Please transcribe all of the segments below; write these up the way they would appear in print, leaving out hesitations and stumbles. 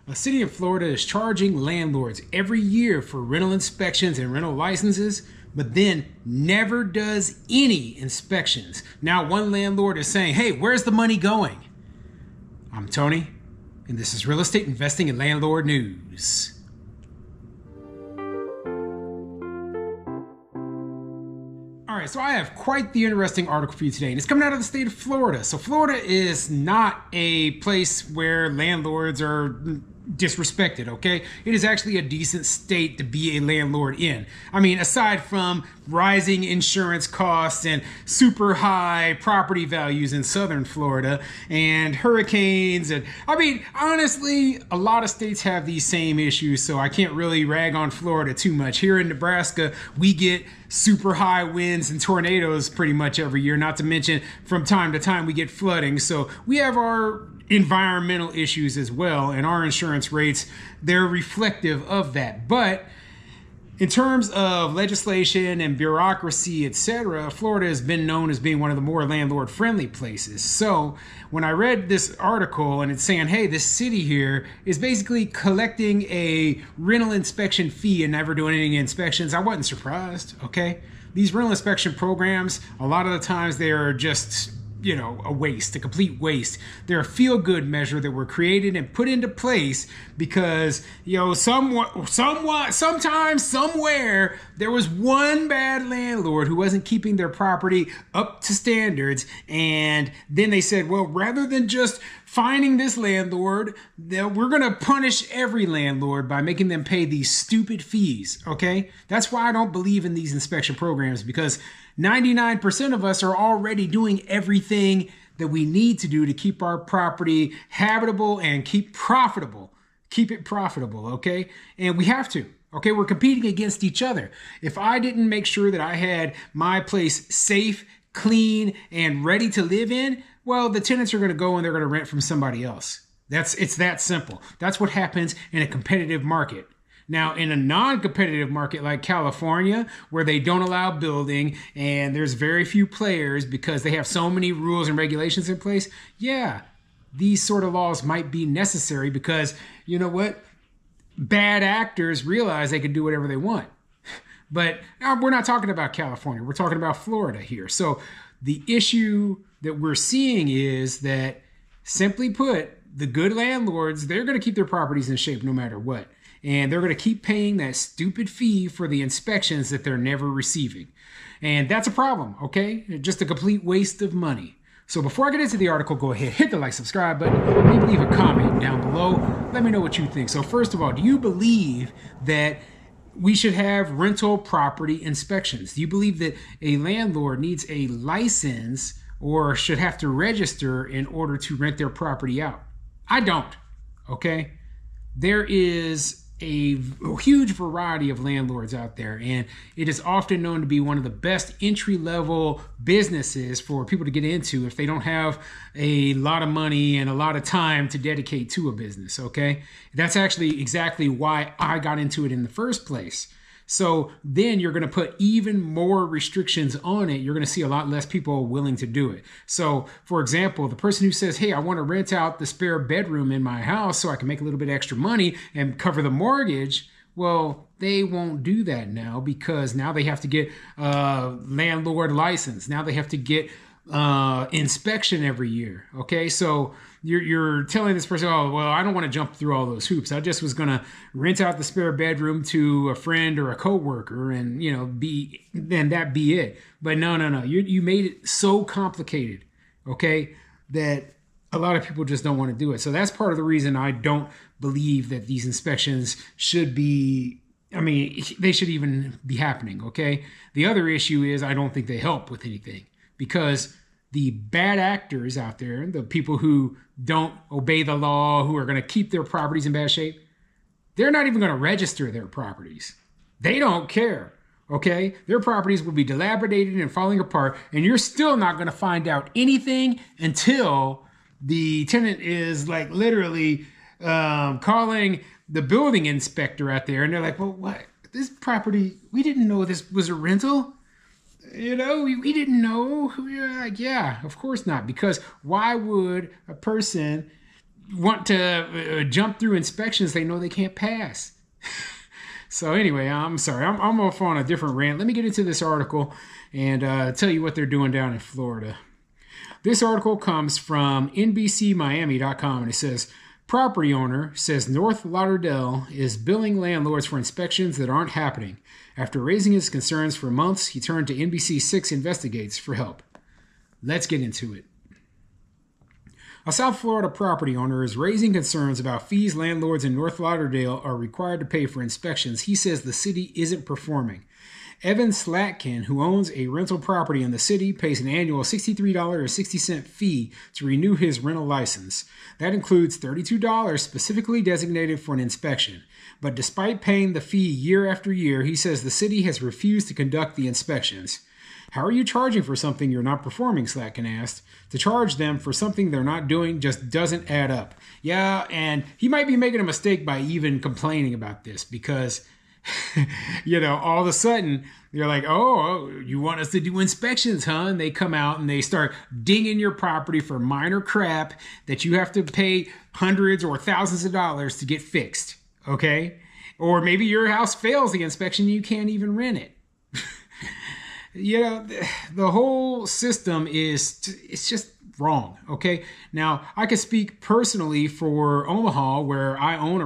A city in Florida is charging landlords every year for rental inspections and rental licenses, but then never does any inspections. Now, one landlord is saying, hey, where's the money going? I'm Tony, and this is Real Estate Investing and Landlord News. All right, so I have quite the interesting article for you today, and it's coming out of the state of Florida. So Florida is not a place where landlords are disrespected, okay? It is actually a decent state to be a landlord in. I mean, aside from rising insurance costs and super high property values in southern Florida and hurricanes, and I mean, honestly, a lot of states have these same issues, so I can't really rag on Florida too much. Here in Nebraska, we get super high winds and tornadoes pretty much every year, not to mention from time to time we get flooding. So we have our environmental issues as well, and our insurance rates, they're reflective of that. But in terms of legislation and bureaucracy, etc., Florida has been known as being one of the more landlord-friendly places. So when I read this article and it's saying, hey, this city here is basically collecting a rental inspection fee and never doing any inspections, I wasn't surprised, okay? These rental inspection programs, a lot of the times they are just a waste, a complete waste. They're a feel-good measure that were created and put into place because, sometimes, somewhere, there was one bad landlord who wasn't keeping their property up to standards, and then they said, well, rather than just finding this landlord, we're going to punish every landlord by making them pay these stupid fees, okay? That's why I don't believe in these inspection programs, because 99% of us are already doing everything that we need to do to keep our property habitable and keep it profitable, okay? And we have to, okay? We're competing against each other. If I didn't make sure that I had my place safe, clean, and ready to live in, well, the tenants are going to go and they're going to rent from somebody else. It's that simple. That's what happens in a competitive market. Now, in a non-competitive market like California, where they don't allow building and there's very few players because they have so many rules and regulations in place, yeah, these sort of laws might be necessary because, you know what? Bad actors realize they can do whatever they want. But we're not talking about California. We're talking about Florida here. So the issue that we're seeing is that, simply put, the good landlords, they're going to keep their properties in shape no matter what. And they're going to keep paying that stupid fee for the inspections that they're never receiving. And that's a problem, okay? Just a complete waste of money. So before I get into the article, go ahead, hit the like, subscribe button, maybe leave a comment down below. Let me know what you think. So first of all, do you believe that we should have rental property inspections? Do you believe that a landlord needs a license or should have to register in order to rent their property out? I don't, okay? There is a huge variety of landlords out there, and it is often known to be one of the best entry-level businesses for people to get into if they don't have a lot of money and a lot of time to dedicate to a business, okay? That's actually exactly why I got into it in the first place. So then you're going to put even more restrictions on it. You're going to see a lot less people willing to do it. So, for example, the person who says, hey, I want to rent out the spare bedroom in my house so I can make a little bit extra money and cover the mortgage, well, they won't do that now because now they have to get a landlord license. Now they have to get inspection every year. Okay, so you're telling this person, oh, well, I don't want to jump through all those hoops. I just was going to rent out the spare bedroom to a friend or a coworker and, then that be it. But no. You made it so complicated, okay, that a lot of people just don't want to do it. So that's part of the reason I don't believe that these inspections should be, they should even be happening, okay? The other issue is I don't think they help with anything. Because the bad actors out there, the people who don't obey the law, who are going to keep their properties in bad shape, they're not even going to register their properties. They don't care, okay? Their properties will be dilapidated and falling apart, and you're still not going to find out anything until the tenant is like literally calling the building inspector out there, and they're like, well, what? This property, we didn't know this was a rental. We didn't know. Yeah, of course not. Because why would a person want to jump through inspections they know they can't pass. So anyway, I'm sorry. I'm off on a different rant. Let me get into this article and tell you what they're doing down in Florida. This article comes from NBCMiami.com, and it says, property owner says North Lauderdale is billing landlords for inspections that aren't happening. After raising his concerns for months, he turned to NBC6 Investigates for help. Let's get into it. A South Florida property owner is raising concerns about fees landlords in North Lauderdale are required to pay for inspections. He says the city isn't performing. Evan Slatkin, who owns a rental property in the city, pays an annual $63.60 fee to renew his rental license. That includes $32 specifically designated for an inspection. But despite paying the fee year after year, he says the city has refused to conduct the inspections. How are you charging for something you're not performing, Slatkin asked. To charge them for something they're not doing just doesn't add up. Yeah, and he might be making a mistake by even complaining about this because, all of a sudden, you're like, oh, you want us to do inspections, huh? And they come out and they start dinging your property for minor crap that you have to pay hundreds or thousands of dollars to get fixed, okay? Or maybe your house fails the inspection and you can't even rent it. The whole system it's just wrong, okay? Now, I can speak personally for Omaha, where I own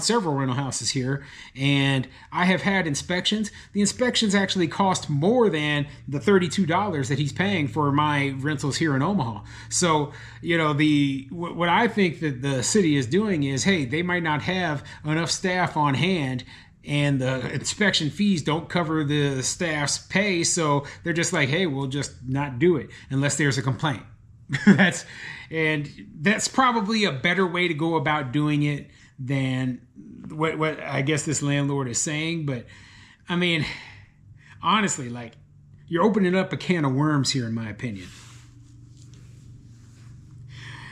several rental houses here, and I have had inspections. The inspections actually cost more than the $32 that he's paying for my rentals here in Omaha. So, what I think that the city is doing is, hey, they might not have enough staff on hand, and the inspection fees don't cover the staff's pay, so they're just like, hey, we'll just not do it unless there's a complaint. That's probably a better way to go about doing it than what I guess this landlord is saying. But I mean, honestly, you're opening up a can of worms here, in my opinion.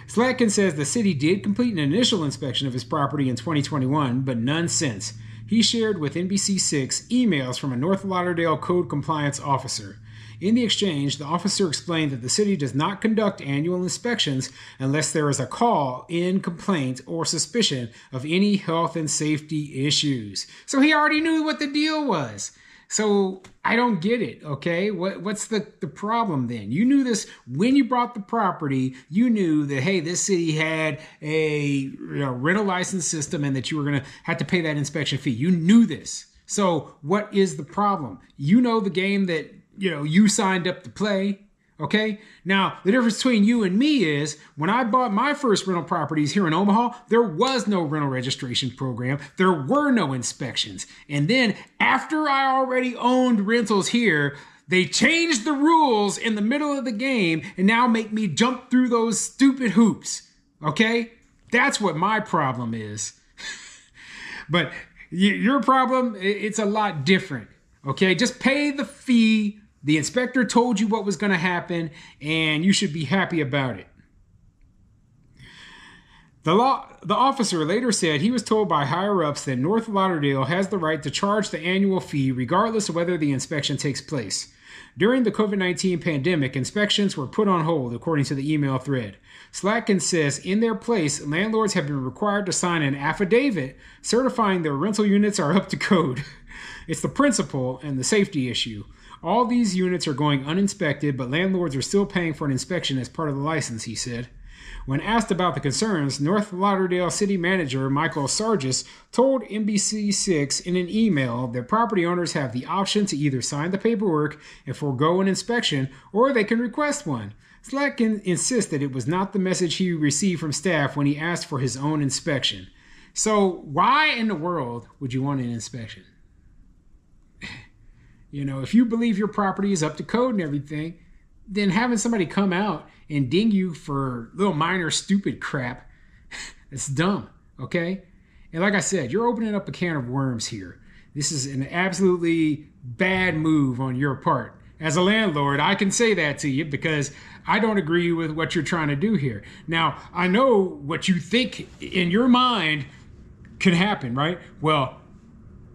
Slatkin says the city did complete an initial inspection of his property in 2021, but none since. He shared with NBC6 emails from a North Lauderdale code compliance officer. In the exchange, the officer explained that the city does not conduct annual inspections unless there is a call-in complaint or suspicion of any health and safety issues. So he already knew what the deal was. So I don't get it, okay? What's the problem then? You knew this when you bought the property. You knew that, hey, this city had a rental license system and that you were going to have to pay that inspection fee. You knew this. So what is the problem? You know the game that, you signed up to play. Okay. Now, the difference between you and me is when I bought my first rental properties here in Omaha, there was no rental registration program. There were no inspections. And then after I already owned rentals here, they changed the rules in the middle of the game and now make me jump through those stupid hoops. Okay. That's what my problem is. But your problem, it's a lot different. Okay. Just pay the fee. The inspector told you what was going to happen, and you should be happy about it. The officer later said he was told by higher-ups that North Lauderdale has the right to charge the annual fee regardless of whether the inspection takes place. During the COVID-19 pandemic, inspections were put on hold, according to the email thread. Slatkin says in their place, landlords have been required to sign an affidavit certifying their rental units are up to code. It's the principle and the safety issue. All these units are going uninspected, but landlords are still paying for an inspection as part of the license, he said. When asked about the concerns, North Lauderdale City Manager Michael Sargis told NBC6 in an email that property owners have the option to either sign the paperwork and forego an inspection, or they can request one. Slatkin insists that it was not the message he received from staff when he asked for his own inspection. So why in the world would you want an inspection? If you believe your property is up to code and everything, then having somebody come out and ding you for little minor stupid crap, it's dumb, okay? And like I said, you're opening up a can of worms here. This is an absolutely bad move on your part. As a landlord, I can say that to you because I don't agree with what you're trying to do here. Now, I know what you think in your mind can happen, right? Well,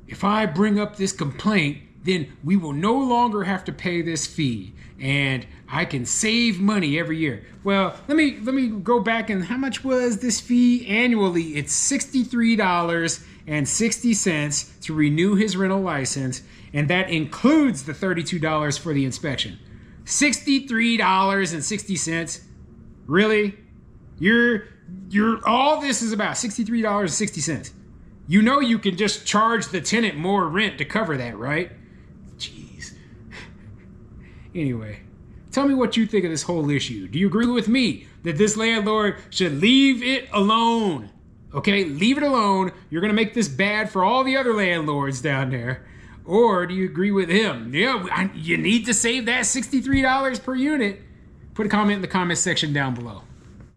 if I bring up this complaint, then we will no longer have to pay this fee, and I can save money every year. Well, let me go back, and how much was this fee annually? It's $63.60 to renew his rental license, and that includes the $32 for the inspection. $63.60. Really? You're all this is about $63.60. You know you can just charge the tenant more rent to cover that, right? Jeez. Anyway, tell me what you think of this whole issue. Do you agree with me that this landlord should leave it alone? Okay, leave it alone. You're going to make this bad for all the other landlords down there. Or do you agree with him? Yeah, you need to save that $63 per unit. Put a comment in the comment section down below.